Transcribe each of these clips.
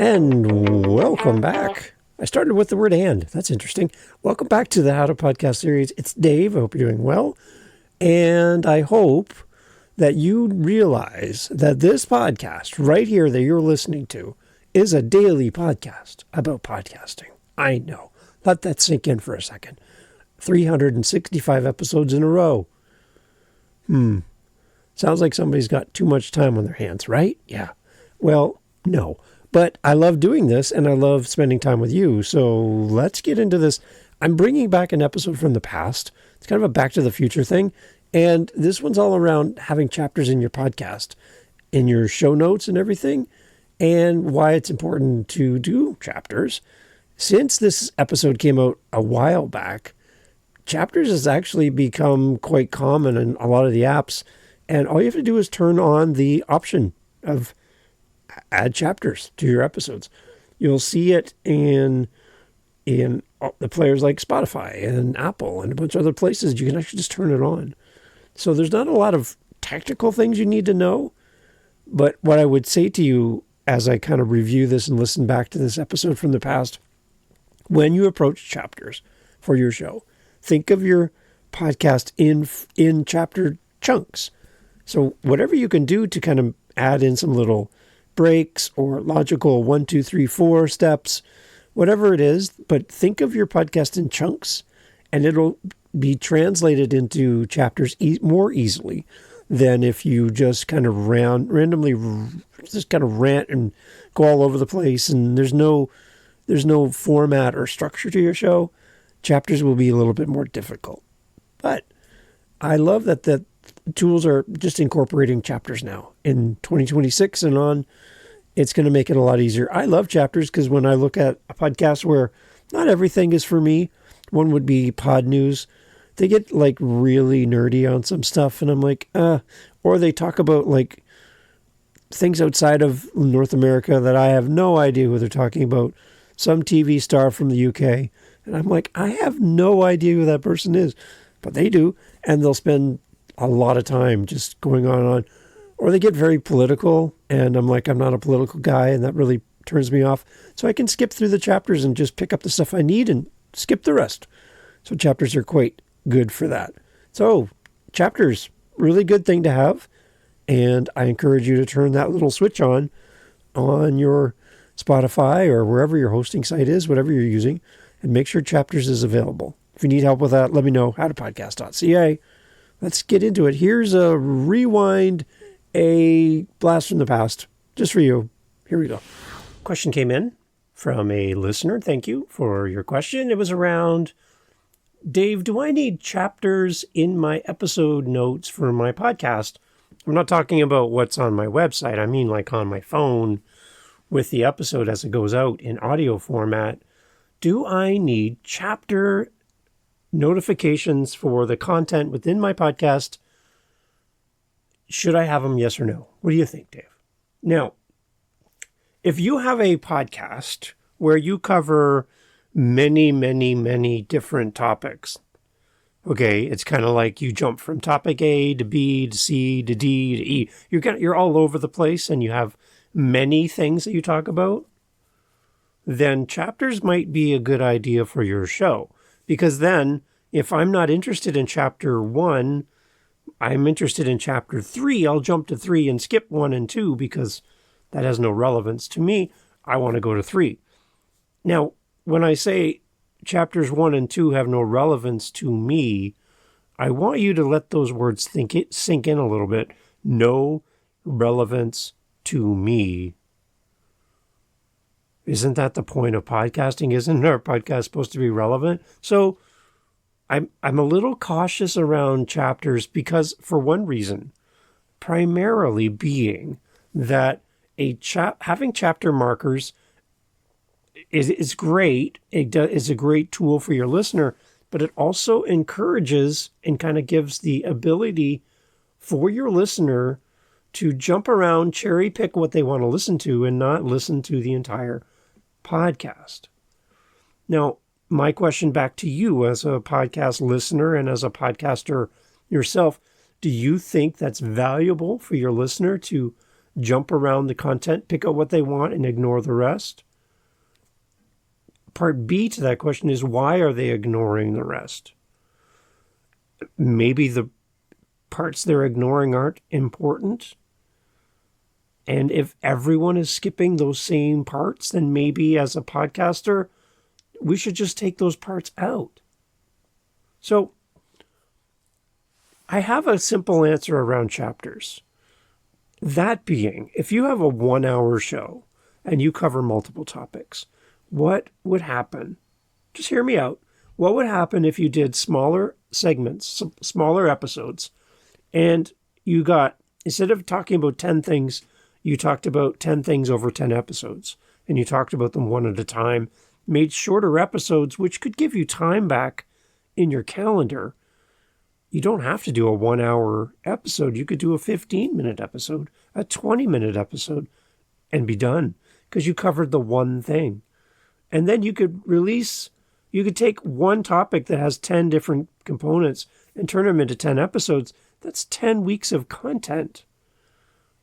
And welcome back. I started with the word "and." That's interesting. Welcome back to the How to Podcast series. It's Dave. I hope you're doing well. And I hope that you realize that this podcast right here that you're listening to is a daily podcast about podcasting. I know. Let that sink in for a second. 365 episodes in a row. Sounds like somebody's got too much time on their hands, right? Yeah. Well, no. But I love doing this, and I love spending time with you. So let's get into this. I'm bringing back an episode from the past. It's kind of a back to the future thing. And this one's all around having chapters in your podcast, in your show notes and everything, and why it's important to do chapters. Since this episode came out a while back, chapters has actually become quite common in a lot of the apps. And all you have to do is turn on the option of add chapters to your episodes. You'll see it in the players like Spotify and Apple and a bunch of other places. You can actually just turn it on. So there's not a lot of technical things you need to know. But what I would say to you as I kind of review this and listen back to this episode from the past, when you approach chapters for your show, think of your podcast in chapter chunks. So whatever you can do to kind of add in some little breaks or logical 1, 2, 3, 4 steps, whatever it is, but think of your podcast in chunks and it'll be translated into chapters more easily than if you just kind of randomly just kind of rant and go all over the place and there's no format or structure to your show. Chapters will be a little bit more difficult. But I love that the tools are just incorporating chapters now. In 2026 and on, it's going to make it a lot easier. I love chapters because when I look at a podcast where not everything is for me, one would be Pod News. They get like really nerdy on some stuff and I'm like, or they talk about like things outside of North America that I have no idea who they're talking about. Some TV star from the UK. And I'm like, I have no idea who that person is, but they do. And they'll spend a lot of time just going on. Or they get very political and I'm like, I'm not a political guy and that really turns me off. So I can skip through the chapters and just pick up the stuff I need and skip the rest. So chapters are quite good for that. So chapters, really good thing to have. And I encourage you to turn that little switch on your Spotify or wherever your hosting site is, whatever you're using, and make sure chapters is available. If you need help with that, let me know. howtopodcast.ca. Let's get into it. Here's a rewind, a blast from the past, just for you. Here we go. Question came in from a listener. Thank you for your question. It was around, Dave, do I need chapters in my episode notes for my podcast? I'm not talking about what's on my website. I mean like on my phone with the episode as it goes out in audio format. Do I need chapter notifications for the content within my podcast? Should I have them? Yes or no? What do you think, Dave? Now, if you have a podcast where you cover many, many, many different topics, okay, it's kind of like you jump from topic A to B to C to D to E. You're all over the place and you have many things that you talk about, then chapters might be a good idea for your show. Because then, if I'm not interested in chapter 1, I'm interested in chapter 3, I'll jump to 3 and skip 1 and 2 because that has no relevance to me. I want to go to 3. Now, when I say chapters 1 and 2 have no relevance to me, I want you to let those words sink in a little bit. No relevance to me. Isn't that the point of podcasting? Isn't our podcast supposed to be relevant? So I'm a little cautious around chapters because for one reason, primarily being that having chapter markers is great. It is a great tool for your listener, but it also encourages and kind of gives the ability for your listener to jump around, cherry pick what they want to listen to and not listen to the entire podcast. Now, my question back to you as a podcast listener and as a podcaster yourself, do you think that's valuable for your listener to jump around the content, pick out what they want, and ignore the rest? Part B to that question is, why are they ignoring the rest? Maybe the parts they're ignoring aren't important. And if everyone is skipping those same parts, then maybe as a podcaster, we should just take those parts out. So I have a simple answer around chapters. That being, if you have a 1-hour show and you cover multiple topics, what would happen? Just hear me out. What would happen if you did smaller segments, smaller episodes, and you got, instead of talking about 10 things, you talked about 10 things over 10 episodes, and you talked about them one at a time, made shorter episodes, which could give you time back in your calendar. You don't have to do a 1-hour episode. You could do a 15-minute episode, a 20-minute episode, and be done, because you covered the one thing. And then you could take one topic that has 10 different components and turn them into 10 episodes. That's 10 weeks of content.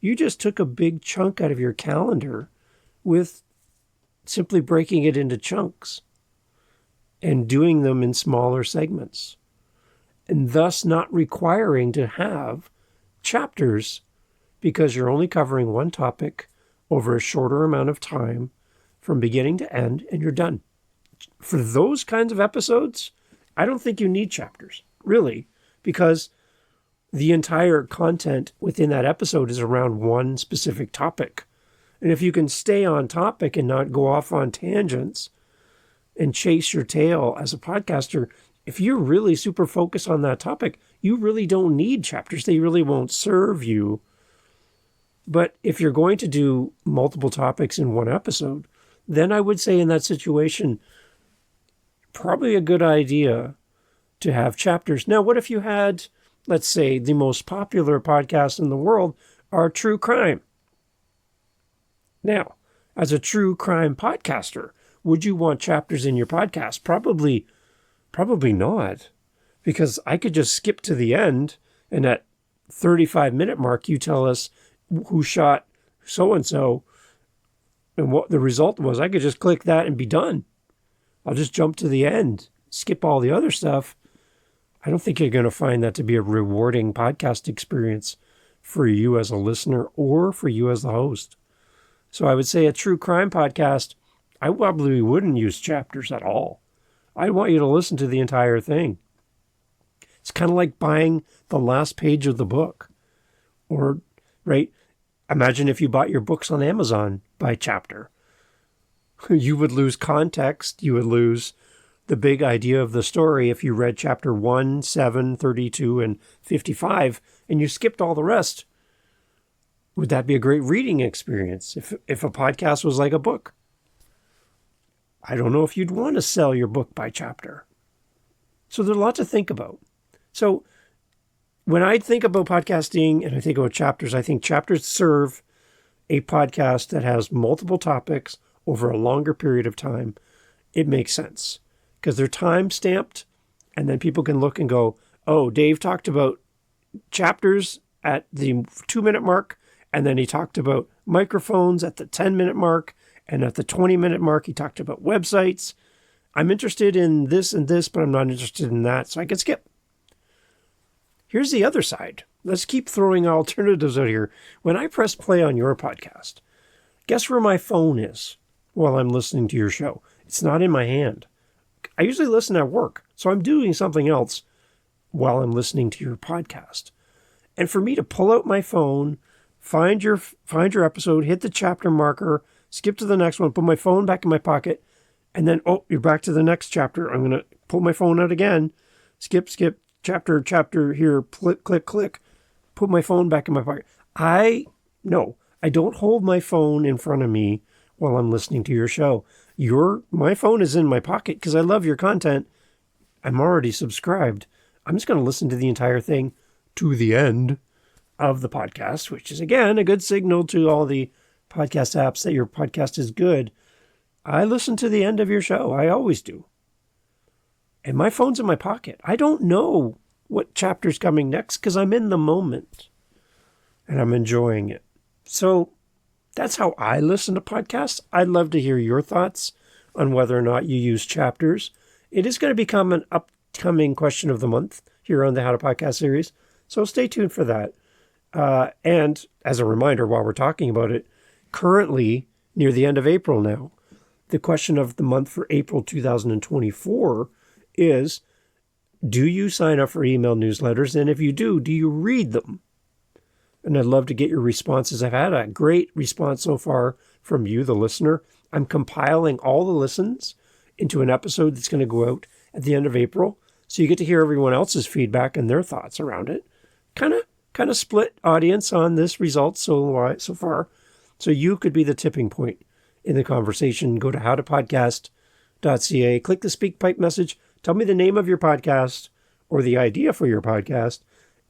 You just took a big chunk out of your calendar with simply breaking it into chunks and doing them in smaller segments, and thus not requiring to have chapters, because you're only covering one topic over a shorter amount of time from beginning to end, and you're done. For those kinds of episodes, I don't think you need chapters, really, because the entire content within that episode is around one specific topic. And if you can stay on topic and not go off on tangents and chase your tail as a podcaster, if you're really super focused on that topic, you really don't need chapters. They really won't serve you. But if you're going to do multiple topics in one episode, then I would say in that situation, probably a good idea to have chapters. Now, what if you had, let's say, the most popular podcast in the world are true crime? Now, as a true crime podcaster, would you want chapters in your podcast? Probably not, because I could just skip to the end, and at 35-minute mark, you tell us who shot so-and-so and what the result was. I could just click that and be done. I'll just jump to the end, skip all the other stuff. I don't think you're going to find that to be a rewarding podcast experience for you as a listener or for you as the host. So I would say a true crime podcast, I probably wouldn't use chapters at all. I want you to listen to the entire thing. It's kind of like buying the last page of the book. Or, right, imagine if you bought your books on Amazon by chapter. You would lose context. You would lose the big idea of the story if you read chapter 1, 7, 32, and 55, and you skipped all the rest. Would that be a great reading experience if a podcast was like a book? I don't know if you'd want to sell your book by chapter. So there's a lot to think about. So when I think about podcasting and I think about chapters, I think chapters serve a podcast that has multiple topics over a longer period of time. It makes sense because they're time stamped, and then people can look and go, oh, Dave talked about chapters at the 2-minute mark, and then he talked about microphones at the 10-minute mark, and at the 20-minute mark, he talked about websites. I'm interested in this and this, but I'm not interested in that, so I can skip. Here's the other side. Let's keep throwing alternatives out here. When I press play on your podcast, guess where my phone is while I'm listening to your show? It's not in my hand. I usually listen at work, so I'm doing something else while I'm listening to your podcast. And for me to pull out my phone, find your episode, hit the chapter marker, skip to the next one, put my phone back in my pocket, and then, oh, you're back to the next chapter. I'm going to pull my phone out again, skip, chapter here, click, put my phone back in my pocket. I don't hold my phone in front of me while I'm listening to your show. My phone is in my pocket because I love your content. I'm already subscribed. I'm just going to listen to the entire thing to the end of the podcast, which is, again, a good signal to all the podcast apps that your podcast is good. I listen to the end of your show. I always do. And my phone's in my pocket. I don't know what chapter's coming next because I'm in the moment and I'm enjoying it. So that's how I listen to podcasts. I'd love to hear your thoughts on whether or not you use chapters. It is going to become an upcoming question of the month here on the How to Podcast series. So stay tuned for that. And as a reminder, while we're talking about it, currently near the end of April now, the question of the month for April 2024 is, do you sign up for email newsletters? And if you do you read them? And I'd love to get your responses. I've had a great response so far from you, the listener. I'm compiling all the listens into an episode that's going to go out at the end of April. So you get to hear everyone else's feedback and their thoughts around it. Kind of split audience on this result so far. So you could be the tipping point in the conversation. Go to howtopodcast.ca, click the speak pipe message, tell me the name of your podcast or the idea for your podcast,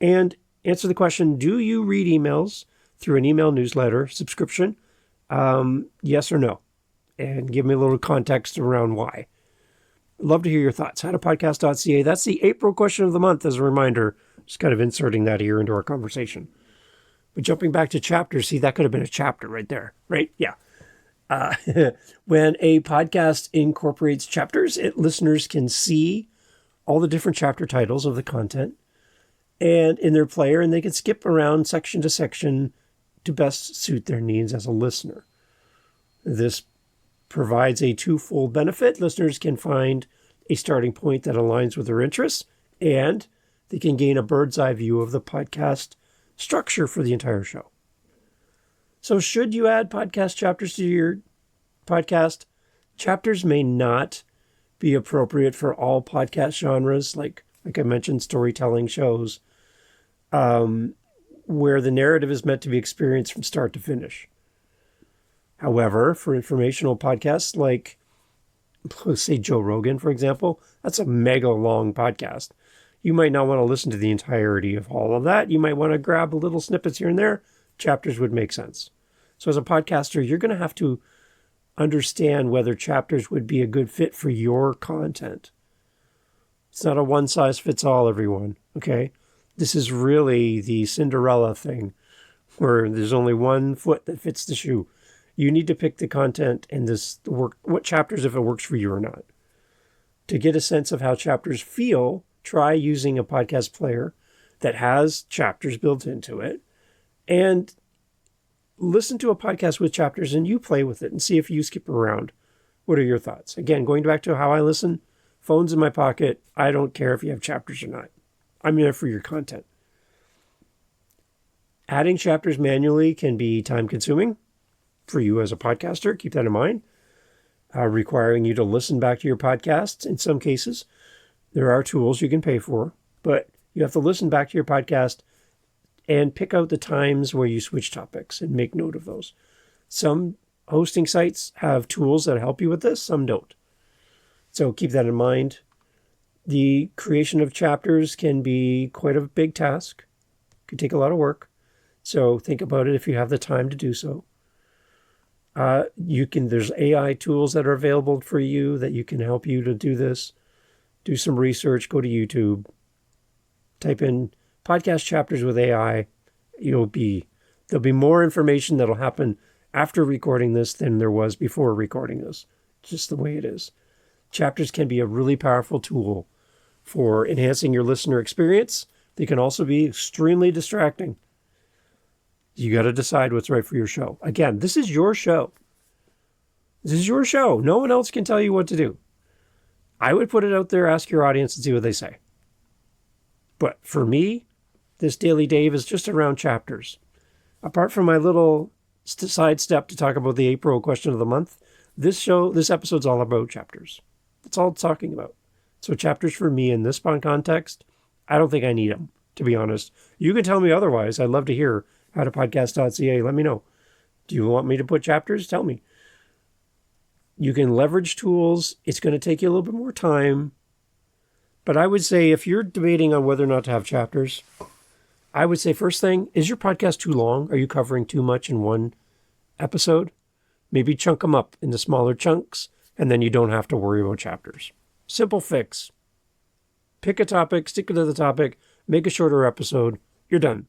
and answer the question, do you read emails through an email newsletter subscription? Yes or no? And give me a little context around why. Love to hear your thoughts. Howtopodcast.ca. That's the April question of the month as a reminder. Just kind of inserting that here into our conversation. But jumping back to chapters, see, that could have been a chapter right there, right? Yeah. When a podcast incorporates chapters, listeners can see all the different chapter titles of the content and in their player, and they can skip around section to section to best suit their needs as a listener. This provides a twofold benefit. Listeners can find a starting point that aligns with their interests, and they can gain a bird's eye view of the podcast structure for the entire show. So should you add podcast chapters to your podcast? Chapters may not be appropriate for all podcast genres, like I mentioned, storytelling shows, where the narrative is meant to be experienced from start to finish. However, for informational podcasts like, let's say, Joe Rogan, for example, that's a mega long podcast. You might not want to listen to the entirety of all of that. You might want to grab a little snippets here and there. Chapters would make sense. So as a podcaster, you're going to have to understand whether chapters would be a good fit for your content. It's not a one-size-fits-all, everyone, okay? This is really the Cinderella thing, where there's only one foot that fits the shoe. You need to pick the content and what chapters, if it works for you or not. To get a sense of how chapters feel, try using a podcast player that has chapters built into it, and listen to a podcast with chapters and you play with it and see if you skip around. What are your thoughts? Again, going back to how I listen, phone's in my pocket. I don't care if you have chapters or not. I'm there for your content. Adding chapters manually can be time consuming for you as a podcaster. Keep that in mind. Requiring you to listen back to your podcasts in some cases. There are tools you can pay for, but you have to listen back to your podcast and pick out the times where you switch topics and make note of those. Some hosting sites have tools that help you with this, some don't. So keep that in mind. The creation of chapters can be quite a big task. It can take a lot of work. So think about it if you have the time to do so. There's AI tools that are available for you that you can help you to do this. Do some research, go to YouTube, type in podcast chapters with AI. There'll be more information that'll happen after recording this than there was before recording this. Just the way it is. Chapters can be a really powerful tool for enhancing your listener experience. They can also be extremely distracting. You got to decide what's right for your show. Again, this is your show. This is your show. No one else can tell you what to do. I would put it out there, ask your audience and see what they say. But for me, this Daily Dave is just around chapters. Apart from my little sidestep to talk about the April question of the month, this episode's all about chapters. That's all it's talking about. So chapters for me in this context, I don't think I need them, to be honest. You can tell me otherwise. I'd love to hear howtopodcast.ca. Let me know. Do you want me to put chapters? Tell me. You can leverage tools. It's going to take you a little bit more time. But I would say if you're debating on whether or not to have chapters, I would say first thing, is your podcast too long? Are you covering too much in one episode? Maybe chunk them up into smaller chunks, and then you don't have to worry about chapters. Simple fix. Pick a topic, stick to the topic, make a shorter episode. You're done.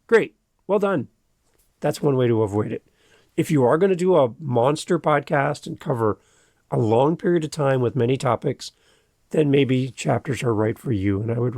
Great. Well done. That's one way to avoid it. If you are going to do a monster podcast and cover a long period of time with many topics, then maybe chapters are right for you. And I would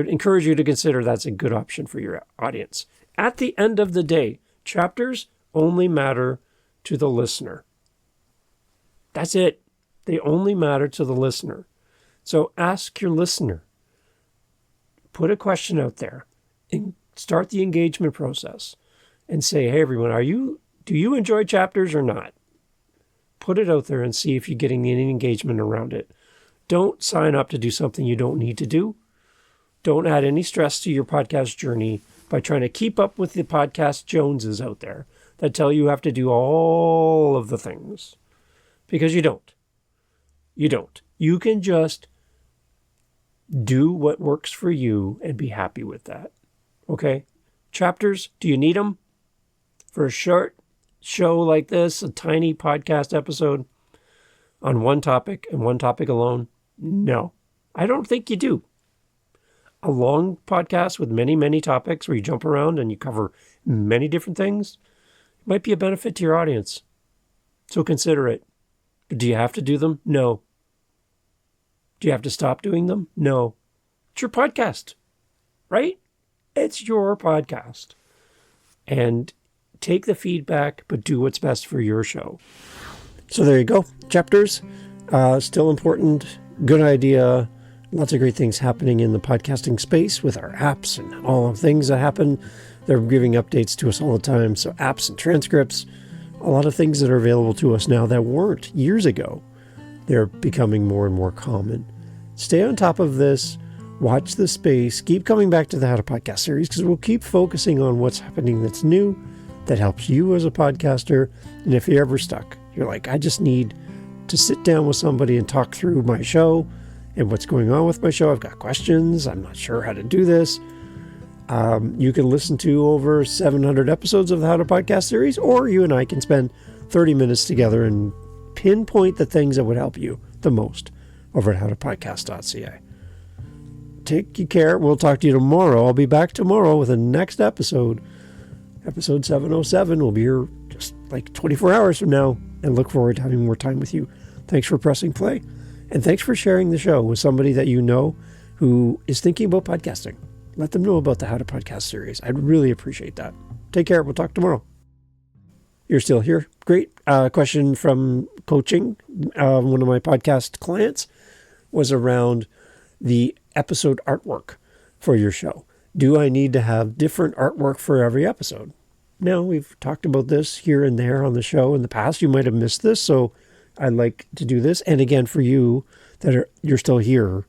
encourage you to consider that's a good option for your audience. At the end of the day, chapters only matter to the listener. That's it. They only matter to the listener. So ask your listener. Put a question out there and start the engagement process and say, hey, everyone, do you enjoy chapters or not? Put it out there and see if you're getting any engagement around it. Don't sign up to do something you don't need to do. Don't add any stress to your podcast journey by trying to keep up with the podcast Joneses out there that tell you have to do all of the things. Because you don't. You don't. You can just do what works for you and be happy with that. Okay? Chapters, do you need them? For a short show like this, a tiny podcast episode on one topic and one topic alone? No, I don't think you do. A long podcast with many, many topics where you jump around and you cover many different things might be a benefit to your audience. So consider it. Do you have to do them? No. Do you have to stop doing them? No. It's your podcast, right? It's your podcast. And take the feedback, but do what's best for your show. So there you go. Chapters, still important. Good idea. Lots of great things happening in the podcasting space with our apps and all of things that happen. They're giving updates to us all the time. So apps and transcripts, a lot of things that are available to us now that weren't years ago. They're becoming more and more common. Stay on top of this. Watch the space. Keep coming back to the How to Podcast series because we'll keep focusing on what's happening that's new, that helps you as a podcaster. And if you're ever stuck, you're like, I just need to sit down with somebody and talk through my show and what's going on with my show. I've got questions. I'm not sure how to do this. You can listen to over 700 episodes of the How to Podcast series, or you and I can spend 30 minutes together and pinpoint the things that would help you the most over at howtopodcast.ca. Take care. We'll talk to you tomorrow. I'll be back tomorrow with the next episode. Episode 707 will be here just like 24 hours from now, and look forward to having more time with you. Thanks for pressing play, and thanks for sharing the show with somebody that you know who is thinking about podcasting. Let them know about the How to Podcast series. I'd really appreciate that. Take care. We'll talk tomorrow. You're still here. Great. Question from coaching. One of my podcast clients was around the episode artwork for your show. Do I need to have different artwork for every episode? Now, we've talked about this here and there on the show in the past. You might have missed this, so I'd like to do this. And again, for you you're still here,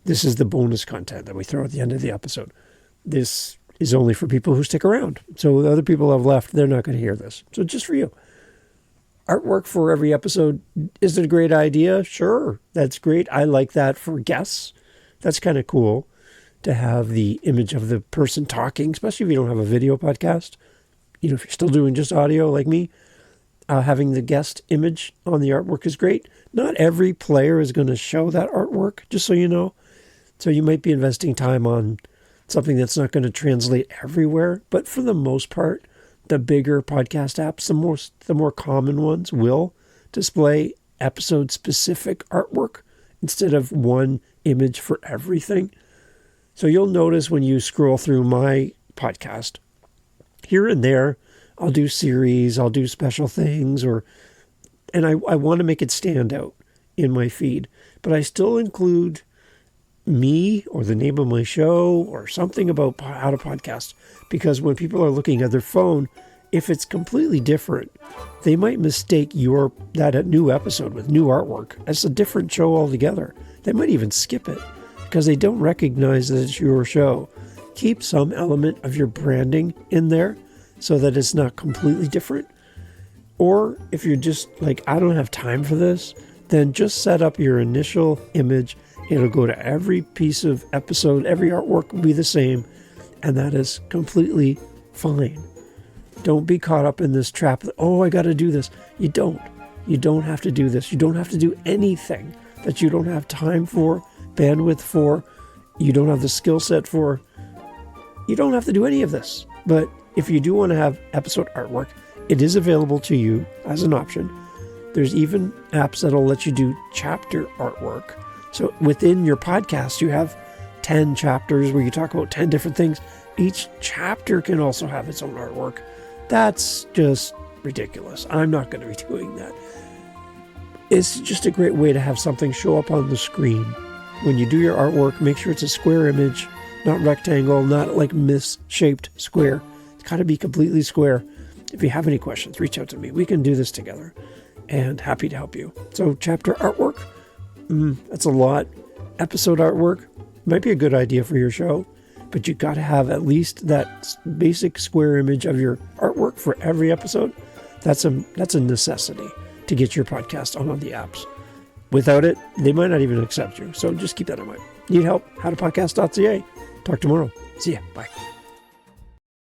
this is the bonus content that we throw at the end of the episode. This is only for people who stick around. So the other people have left, they're not going to hear this. So just for you. Artwork for every episode, is it a great idea? Sure, that's great. I like that for guests. That's kind of cool to have the image of the person talking, especially if you don't have a video podcast. You know, if you're still doing just audio like me, having the guest image on the artwork is great. Not every player is going to show that artwork, just so you know. So you might be investing time on something that's not going to translate everywhere. But for the most part, the bigger podcast apps, the more common ones will display episode-specific artwork instead of one image for everything. So you'll notice when you scroll through my podcast, here and there, I'll do series, I'll do special things, and I want to make it stand out in my feed. But I still include me or the name of my show or something about how to podcast, because when people are looking at their phone, if it's completely different, they might mistake that new episode with new artwork as a different show altogether. They might even skip it because they don't recognize that it's your show. Keep some element of your branding in there so that it's not completely different. Or if you're just like, I don't have time for this, then just set up your initial image. It'll go to every piece of episode. Every artwork will be the same. And that is completely fine. Don't be caught up in this trap. I got to do this. You don't. You don't have to do this. You don't have to do anything that you don't have time for, bandwidth for, you don't have the skill set for. You don't have to do any of this. But If you do want to have episode artwork, it is available to you as an option. There's even apps that'll let you do chapter artwork. So within your podcast, you have 10 chapters where you talk about 10 different things. Each chapter can also have its own artwork. That's just ridiculous. I'm not going to be doing that. It's just a great way to have something show up on the screen. When you do your artwork, make sure it's a square image, not rectangle, not like misshaped square. It's got to be completely square. If you have any questions, reach out to me. We can do this together, and happy to help you. So chapter artwork, that's a lot. Episode artwork might be a good idea for your show, but you got to have at least that basic square image of your artwork for every episode. That's a necessity to get your podcast on the apps. Without it, they might not even accept you. So just keep that in mind. Need help? Howtopodcast.ca. Talk tomorrow. See ya. Bye.